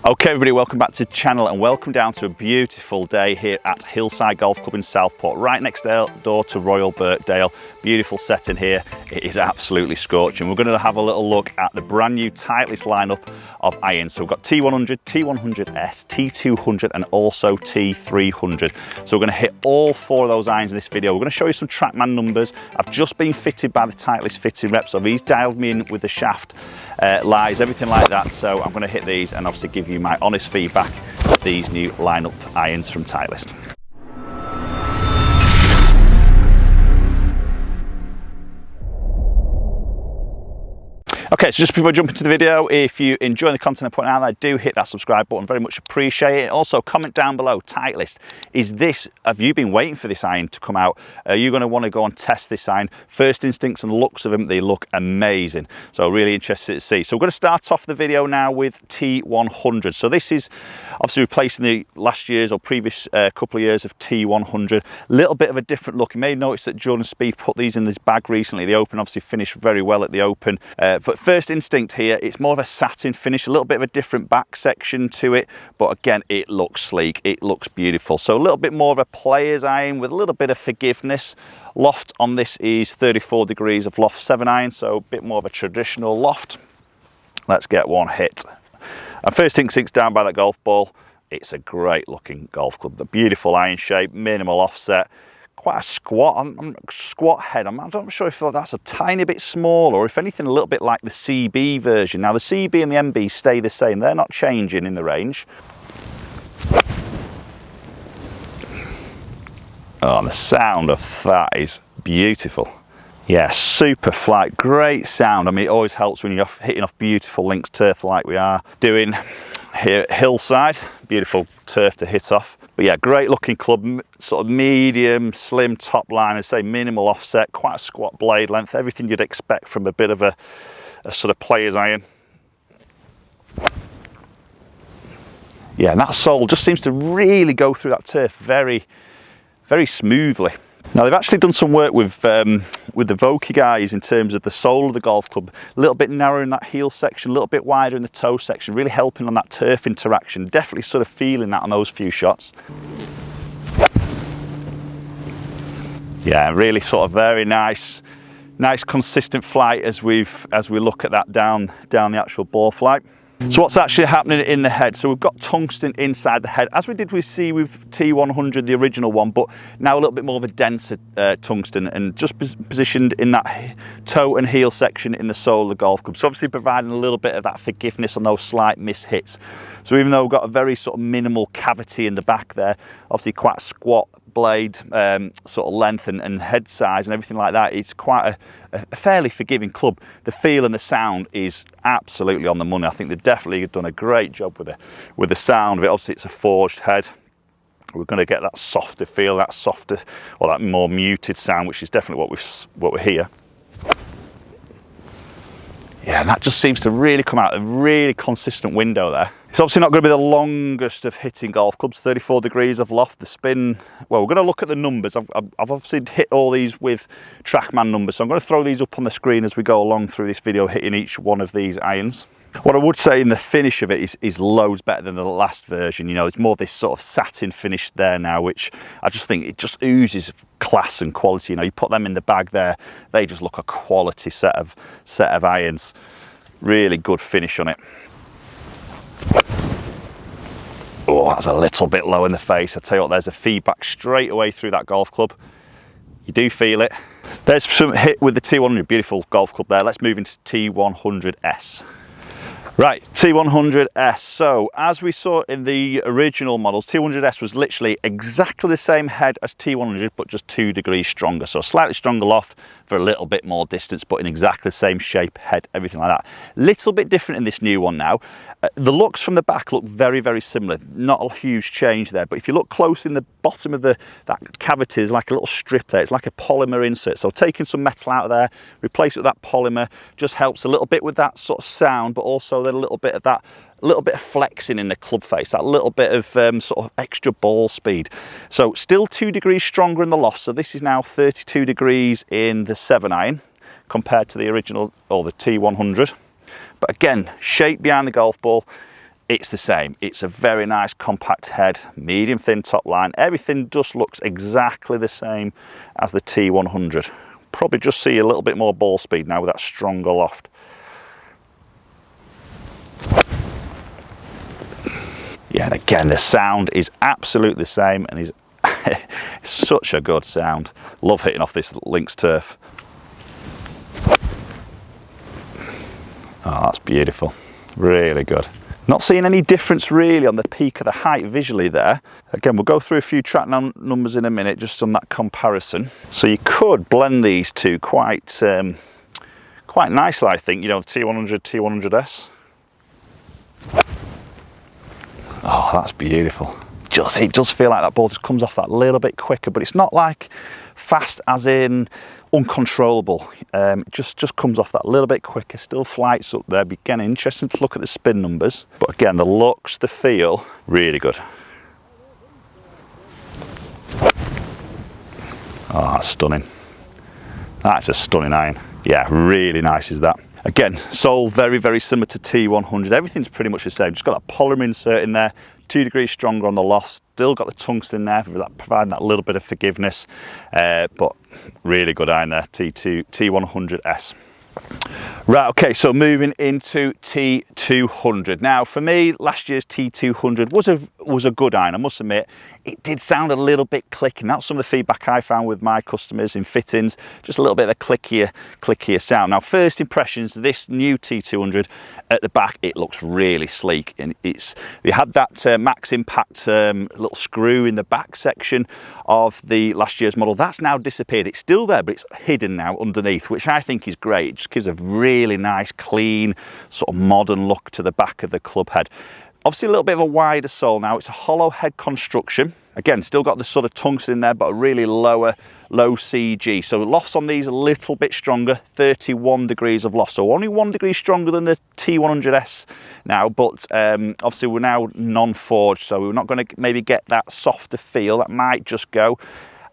Okay everybody, welcome back to the channel and welcome down to a beautiful day here at Hillside Golf Club in Southport, right next door to Royal Birkdale. Beautiful setting here. It is absolutely scorching. We're going to have a little look at the brand new Titleist lineup of irons. So we've got T100, T100S, T200 and also T300. So we're going to hit all four of those irons in this video. We're going to show you some TrackMan numbers. I've just been fitted by the Titleist fitting rep, so he's dialed me in with the shaft lies, everything like that. So I'm going to hit these and obviously give you my honest feedback of these new lineup irons from Titleist. Okay, so just before I jump into the video, if you enjoy the content I'm putting out there, do hit that subscribe button, very much appreciate it. Also, comment down below, Titleist, have you been waiting for this iron to come out? Are you going to want to go and test this iron? First instincts and the looks of them, they look amazing. So really interested to see. So we're going to start off the video now with T100. So this is obviously replacing the last year's or previous couple of years of T100. A little bit of a different look. You may notice that Jordan Spieth put these in his bag recently. The Open obviously finished very well at the Open. But first instinct here, it's more of a satin finish, a little bit of a different back section to it, but again, it looks sleek, it looks beautiful. So a little bit more of a player's iron with a little bit of forgiveness. Loft on this is 34 degrees of loft 7 iron, so a bit more of a traditional loft. Let's get one hit. And first instinct's down by that golf ball. It's a great looking golf club, the beautiful iron shape, minimal offset. Quite a squat head. I'm not sure if that's a tiny bit small or if anything a little bit like the CB version. Now the CB and the MB stay the same, they're not changing in the range. Oh, and the sound of that is beautiful. Yeah, super flight, great sound. I mean, it always helps when you're hitting off beautiful links turf like we are doing here at Hillside. Beautiful turf to hit off. But yeah, great looking club, sort of medium, slim top line, and say minimal offset, quite a squat blade length, everything you'd expect from a bit of a sort of player's iron. Yeah, and that sole just seems to really go through that turf very, very smoothly. Now they've actually done some work with the Vokey guys in terms of the sole of the golf club, a little bit narrower in that heel section, a little bit wider in the toe section, really helping on that turf interaction. Definitely sort of feeling that on those few shots. Yeah, really sort of very nice consistent flight as we look at that down the actual ball flight. So what's actually happening in the head? So we've got tungsten inside the head, as we did with T100, the original one, but now a little bit more of a denser tungsten, and just positioned in that toe and heel section in the sole of the golf club. So obviously providing a little bit of that forgiveness on those slight miss hits. So even though we've got a very sort of minimal cavity in the back there, obviously quite a squat blade sort of length and head size and everything like that, it's quite a fairly forgiving club. The feel and the sound is absolutely on the money. I think they've definitely done a great job with the sound of it. Obviously it's a forged head. We're going to get that softer feel, that softer or that more muted sound, which is definitely what we hear. Yeah, and that just seems to really come out, a really consistent window there. It's obviously not going to be the longest of hitting golf clubs, 34 degrees of loft. The spin, well, we're going to look at the numbers. I've obviously hit all these with TrackMan numbers, so I'm going to throw these up on the screen as we go along through this video, hitting each one of these irons. What I would say in the finish of it is loads better than the last version. You know, it's more this sort of satin finish there now, which I just think it just oozes class and quality. You know, you put them in the bag there, they just look a quality set of irons. Really good finish on it. Oh, that's a little bit low in the face. I tell you what, there's a feedback straight away through that golf club. You do feel it. There's some hit with the T100, beautiful golf club there. Let's move into T100S. Right, T100S. So as we saw in the original models, T100S was literally exactly the same head as T100, but just 2 degrees stronger. So a slightly stronger loft for a little bit more distance, but in exactly the same shape, head, everything like that. Little bit different in this new one now. The looks from the back look very, very similar. Not a huge change there, but if you look close in the bottom of that cavity, there's like a little strip there. It's like a polymer insert. So taking some metal out of there, replace it with that polymer, just helps a little bit with that sort of sound, but also then a little bit of that, a little bit of flexing in the club face, that little bit of sort of extra ball speed. So still 2 degrees stronger in the loft. So this is now 32 degrees in the 7 iron compared to the original or the T100. But again, shape behind the golf ball, it's the same. It's a very nice compact head, medium thin top line. Everything just looks exactly the same as the T100. Probably just see a little bit more ball speed now with that stronger loft. Yeah, and again, the sound is absolutely the same and is such a good sound. Love hitting off this Lynx turf. Oh, that's beautiful. Really good. Not seeing any difference really on the peak of the height visually there. Again, we'll go through a few TrackMan numbers in a minute just on that comparison. So you could blend these two quite nicely, I think. You know, the T100 T100S. Oh, that's beautiful. It does feel like that ball just comes off that little bit quicker, but it's not like fast as in uncontrollable. It just comes off that little bit quicker, still flights up there. But again, interesting to look at the spin numbers. But again, the looks, the feel, really good. Oh, that's stunning. That's a stunning iron. Yeah, really nice is that. Again, sole very, very similar to T100. Everything's pretty much the same. Just got that polymer insert in there, 2 degrees stronger on the loft. Still got the tungsten there for that, providing that little bit of forgiveness. But really good iron there, T100S. Right, okay, so moving into T200. Now, for me, last year's T200 was a good iron, I must admit. It did sound a little bit clicky, and that's some of the feedback I found with my customers in fittings, just a little bit of a clickier sound. Now, first impressions, this new T200 at the back, it looks really sleek, and we had that max impact little screw in the back section of the last year's model. That's now disappeared. It's still there, but it's hidden now underneath, which I think is great. It just gives a really nice, clean, sort of modern look to the back of the club head. Obviously a little bit of a wider sole now. It's a hollow head construction. Again, still got the sort of tungsten in there, but a really low CG. So lofts on these a little bit stronger, 31 degrees of loft. So only 1 degree stronger than the T100S now, but obviously we're now non-forged, so we're not going to maybe get that softer feel. That might just go.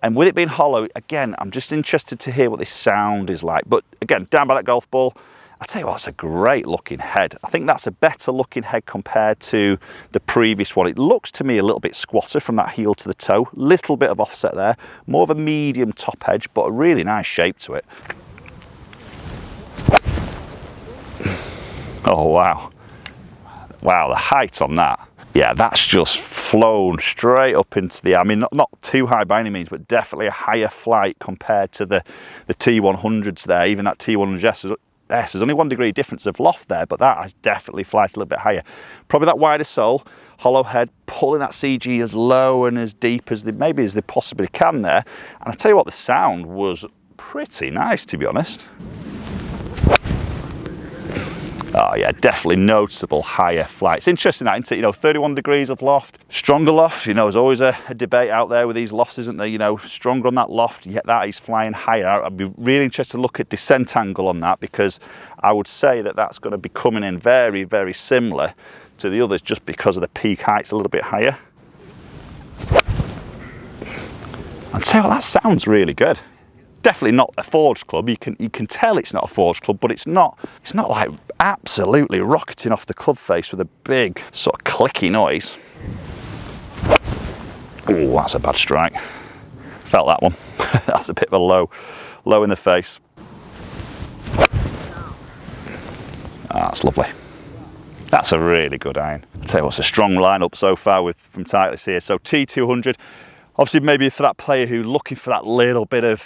And with it being hollow, again, I'm just interested to hear what this sound is like. But again, down by that golf ball, I tell you what, it's a great looking head. I think that's a better looking head compared to the previous one. It looks to me a little bit squatter from that heel to the toe. Little bit of offset there. More of a medium top edge, but a really nice shape to it. Oh, wow. Wow, the height on that. Yeah, that's just flown straight up into the air. I mean, not too high by any means, but definitely a higher flight compared to the T100s there. Even that T100S, there's only 1 degree difference of loft there, but that has definitely flight a little bit higher. Probably that wider sole, hollow head, pulling that CG as low and as deep as they possibly can there. And I tell you what, the sound was pretty nice, to be honest. Oh yeah, definitely noticeable higher flight. It's interesting that, isn't it? You know, 31 degrees of loft, stronger loft. You know, there's always a debate out there with these lofts, isn't there? You know, stronger on that loft, yet that is flying higher. I'd be really interested to look at descent angle on that, because I would say that that's going to be coming in very, very similar to the others, just because of the peak height's a little bit higher. I'll tell you what, that sounds really good. Definitely not a forged club. You can tell it's not a forged club, but it's not like absolutely rocketing off the club face with a big sort of clicky noise. Oh, that's a bad strike. Felt that one. That's a bit of a low in the face. That's lovely. That's a really good iron. I'll tell you what's a strong lineup so far from Titleist here. So T200. Obviously, maybe for that player who's looking for that little bit of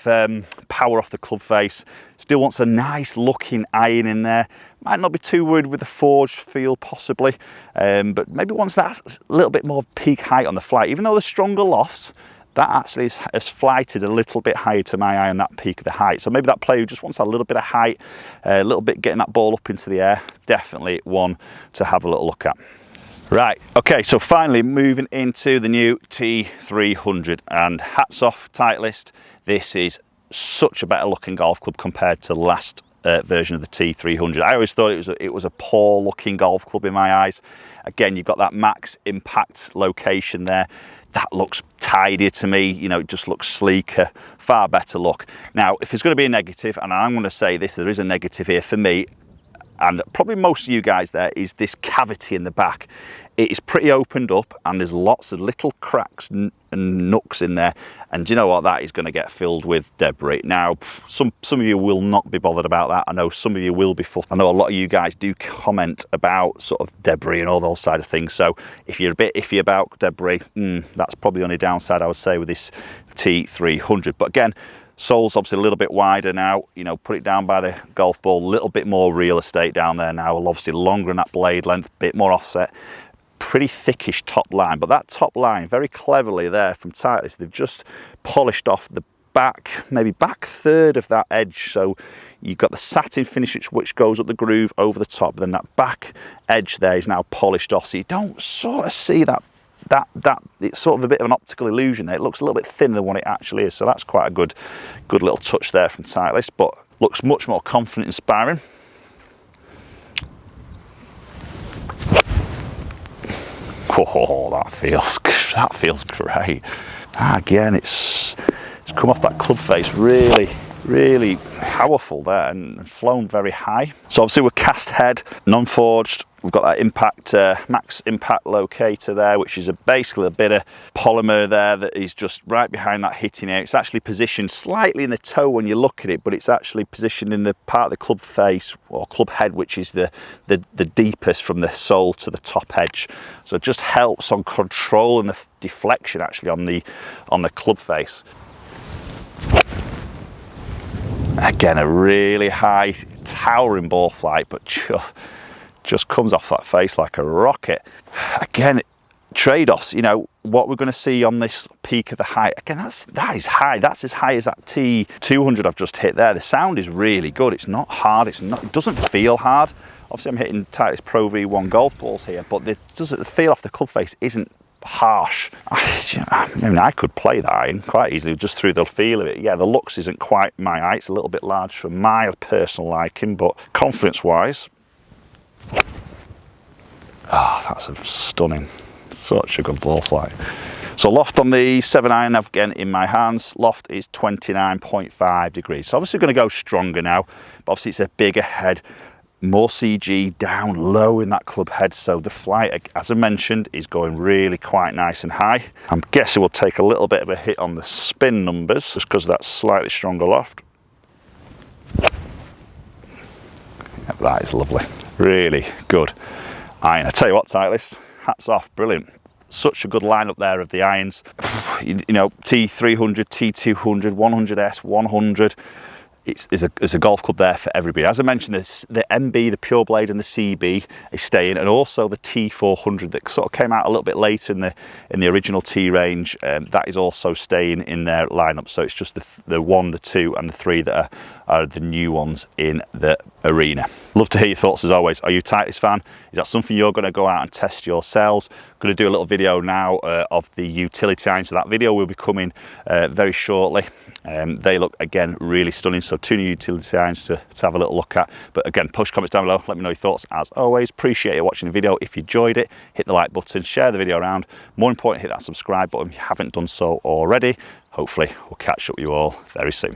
power off the club face, still wants a nice looking iron in there. Might not be too worried with the forged feel possibly, but maybe wants that little bit more peak height on the flight. Even though the stronger lofts, that actually has flighted a little bit higher to my eye on that peak of the height. So maybe that player who just wants a little bit of height, a little bit getting that ball up into the air, definitely one to have a little look at. Right, okay, so finally moving into the new T300, and hats off Titleist. This is such a better looking golf club compared to the last version of the T300. I always thought it was a poor looking golf club in my eyes. Again, you've got that max impact location there. That looks tidier to me, you know, it just looks sleeker, far better look. Now, if there's going to be a negative, and I'm going to say this, there is a negative here for me, and probably most of you guys there, is this cavity in the back. It is pretty opened up and there's lots of little cracks and nooks in there, and do you know what, that is going to get filled with debris. Now some of you will not be bothered about that. I know some of you will be I know a lot of you guys do comment about sort of debris and all those side of things, so if you're a bit iffy about debris, that's probably the only downside I would say with this T300. But again, sole's obviously a little bit wider now, you know, put it down by the golf ball, a little bit more real estate down there now, obviously longer in that blade length, bit more offset, pretty thickish top line. But that top line, very cleverly there from Titleist, they've just polished off the back, maybe back third of that edge, so you've got the satin finish which goes up the groove over the top, then that back edge there is now polished off, so you don't sort of see that it's sort of a bit of an optical illusion there. It looks a little bit thinner than what it actually is, so that's quite a good little touch there from Titleist, but looks much more confident, inspiring. Oh, that feels great. Again, it's come off that club face really powerful there and flown very high. So obviously we're cast head, non-forged. We've got that impact max impact locator there, which is basically a bit of polymer there that is just right behind that hitting area. It's actually positioned slightly in the toe when you look at it, but it's actually positioned in the part of the club face or club head, which is the deepest from the sole to the top edge. So it just helps on controlling the deflection actually on the club face. Again, a really high towering ball flight, but just comes off that face like a rocket. Again, trade-offs, you know, what we're going to see on this peak of the height, again, that is high. That's as high as that T200 I've just hit there. The sound is really good. It's not hard. It doesn't feel hard. Obviously I'm hitting Titleist Pro V1 golf balls here, but the feel off the club face isn't harsh. I mean, I could play that iron quite easily just through the feel of it. Yeah, the looks isn't quite my eye. It's a little bit large for my personal liking, but confidence wise, that's a stunning, such a good ball flight. So loft on the 7 iron, again in my hands, loft is 29.5 degrees. So obviously we're going to go stronger now, but obviously it's a bigger head, more CG down low in that club head, so the flight, as I mentioned, is going really quite nice and high. I'm guessing we'll take a little bit of a hit on the spin numbers just because of that slightly stronger loft. Yeah, that is lovely, really good iron. I tell you what, Titleist, hats off, brilliant. Such a good lineup there of the irons. You know, T300, T200, 100S, 100. There's a golf club there for everybody. As I mentioned, the MB, the Pure Blade, and the CB is staying, and also the T400 that sort of came out a little bit later in the original T range. That is also staying in their lineup. So it's just the 1, the 2, and the 3 that are the new ones in the arena. Love to hear your thoughts as always. Are you a Titleist fan? Is that something you're going to go out and test yourselves? I'm going to do a little video now of the utility irons. So that video will be coming very shortly. They look, again, really stunning. So 2 new utility irons to have a little look at. But again, post comments down below, let me know your thoughts as always. Appreciate you watching the video. If you enjoyed it, hit the like button, share the video around. More important, hit that subscribe button if you haven't done so already. Hopefully we'll catch up with you all very soon.